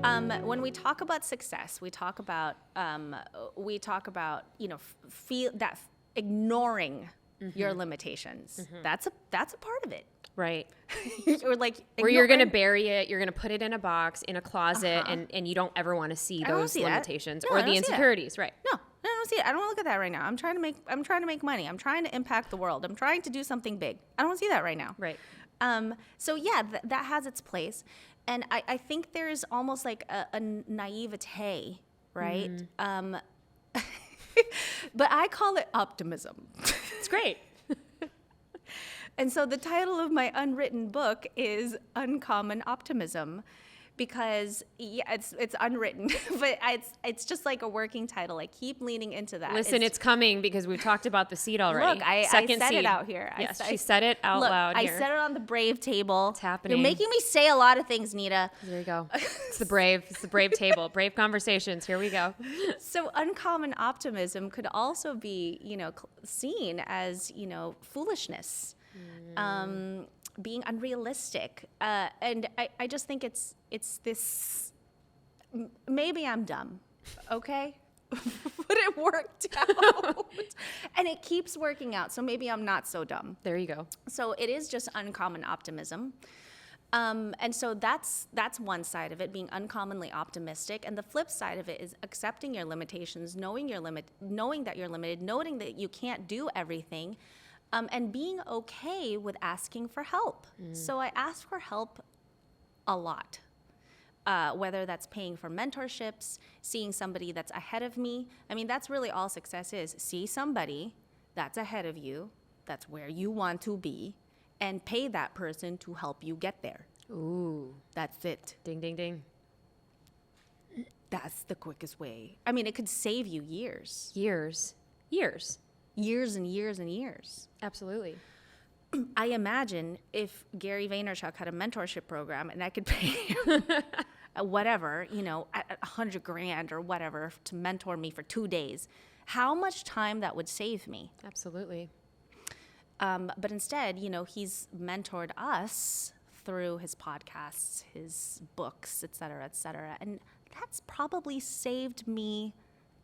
When we talk about success, we talk about feel that ignoring your limitations. That's a part of it. Right. Or like where you're going to bury it, you're going to put it in a box, in a closet, and you don't ever want to see those limitations or the insecurities. Right. No, I don't see it. I don't want to look at that right now. I'm trying to make money. I'm trying to impact the world. I'm trying to do something big. I don't want to see that right now. Right. So yeah, that has its place. And I think there's almost like a naivete, right? But I call it optimism. It's great. And so the title of my unwritten book is Uncommon Optimism, because it's unwritten, but it's just like a working title. I keep leaning into that. Listen, it's coming because we've talked about the seed already. Look, I said it out here. Yes, she said it out loud here. I said it on the Brave table. It's happening. You're making me say a lot of things, Nita. There you go. It's the Brave table. Brave conversations. Here we go. So uncommon optimism could also be, seen as, foolishness. Being unrealistic. And I just think it's this, maybe I'm dumb, okay? But it worked out. And it keeps working out, so maybe I'm not so dumb. There you go. So it is just uncommon optimism. And so that's one side of it, being uncommonly optimistic. And the flip side of it is accepting your limitations, knowing that you're limited, knowing that you can't do everything, and being okay with asking for help. So I ask for help a lot, whether that's paying for mentorships, seeing somebody that's ahead of me. I mean, that's really all success is. See somebody that's ahead of you, that's where you want to be, and pay that person to help you get there. Ooh. That's it. Ding, ding, ding. That's the quickest way. I mean, it could save you years. Years and years. Absolutely. I imagine if Gary Vaynerchuk had a mentorship program and I could pay him whatever, $100,000 or whatever to mentor me for 2 days, how much time that would save me. Absolutely. But instead, he's mentored us through his podcasts, his books, et cetera, et cetera. And that's probably saved me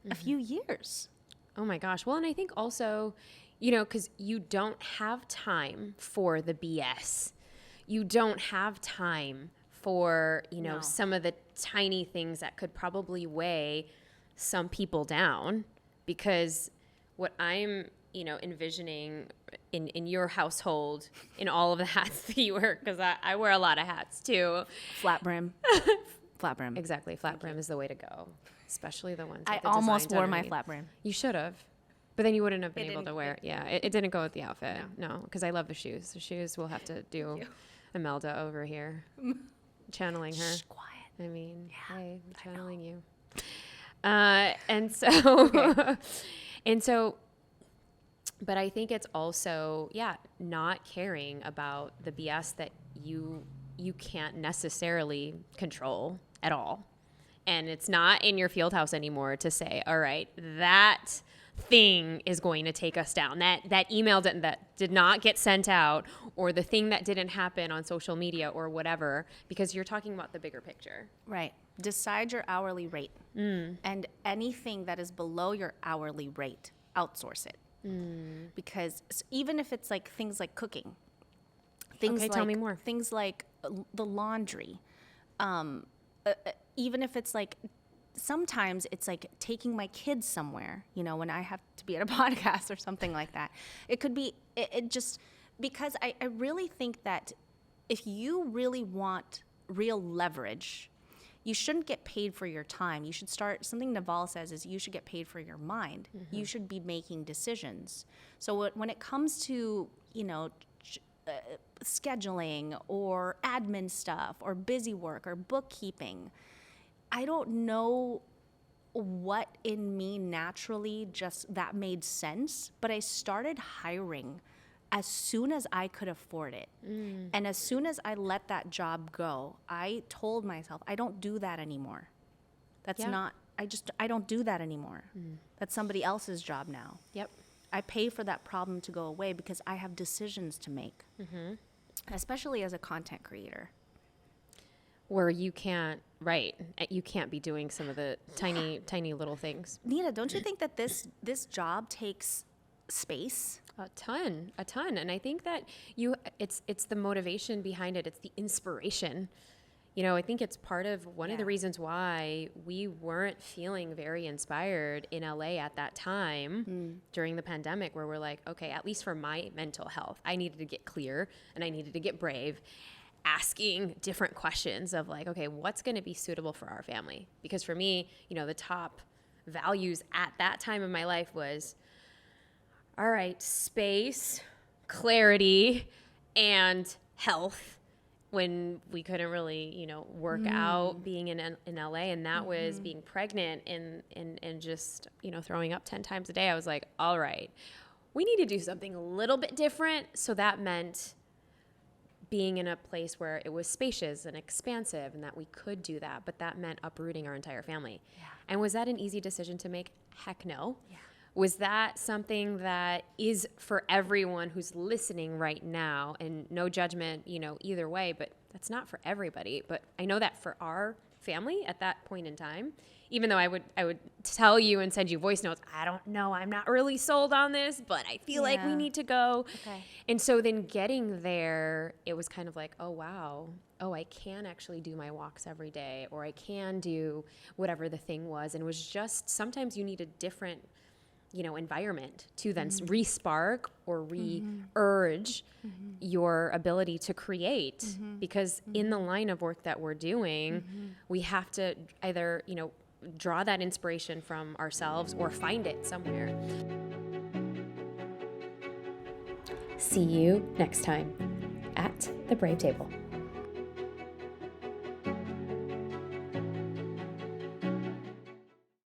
a few years. Oh my gosh. Well, and I think also, because you don't have time for the BS. You don't have time for, No. some of the tiny things that could probably weigh some people down. Because what I'm, envisioning in your household, in all of the hats that you wear, because I wear a lot of hats too. Flat brim. Flat brim. Exactly. Flat brim is the way to go. Especially the ones I with the almost designs wore underneath. my flat brim. You should have. But then you wouldn't have been It able to didn't wear it. fit. Yeah, it didn't go with the outfit. No, because I love the shoes. The shoes we'll have to do Imelda over here. Channeling her. Shh, quiet. I mean, Yeah, hey, I'm channeling you. And so, and so, but I think it's also, not caring about the BS that you can't necessarily control at all. And it's not in your field house anymore to say, all right, that thing is going to take us down. That email that did not get sent out, or the thing that didn't happen on social media or whatever, because you're talking about the bigger picture. Right. Decide your hourly rate. And anything that is below your hourly rate, outsource it. Because even if it's like things like cooking, things like, tell me more. Things like the laundry, even if it's like, sometimes it's like taking my kids somewhere, when I have to be at a podcast or something like that. It could be, it just, because I really think that if you really want real leverage, you shouldn't get paid for your time. You should start, something Naval says is you should get paid for your mind. You should be making decisions. So when it comes to, scheduling or admin stuff or busy work or bookkeeping, I don't know what in me naturally just that made sense, but I started hiring as soon as I could afford it. And as soon as I let that job go, I told myself, I don't do that anymore. That's not, I don't do that anymore. That's somebody else's job now. Yep. I pay for that problem to go away because I have decisions to make, especially as a content creator. where you can't be doing some of the tiny little things. Nita, don't you think that this job takes space? A ton. And I think that it's the motivation behind it. It's the inspiration. I think it's part of one of the reasons why we weren't feeling very inspired in LA at that time during the pandemic, where we're like, okay, at least for my mental health, I needed to get clear and I needed to get brave, asking different questions of like, okay, what's going to be suitable for our family? Because for me, the top values at that time in my life was, all right, space, clarity, and health, when we couldn't really, work out being in LA. And that was being pregnant and just, throwing up 10 times a day. I was like, all right, we need to do something a little bit different. So that meant being in a place where it was spacious and expansive and that we could do that. But that meant uprooting our entire family. Yeah. And was that an easy decision to make? Heck no. Yeah. Was that something that is for everyone who's listening right now? And no judgment, either way, but that's not for everybody. But I know that for our family at that point in time, even though I would tell you and send you voice notes, I don't know, I'm not really sold on this, but I feel like we need to go. Okay. And so then getting there, it was kind of like, oh, wow. Oh, I can actually do my walks every day, or I can do whatever the thing was. And it was just, sometimes you need a different environment to then re-spark or re-urge your ability to create. Because in the line of work that we're doing, we have to either, draw that inspiration from ourselves or find it somewhere. See you next time at the Brave Table.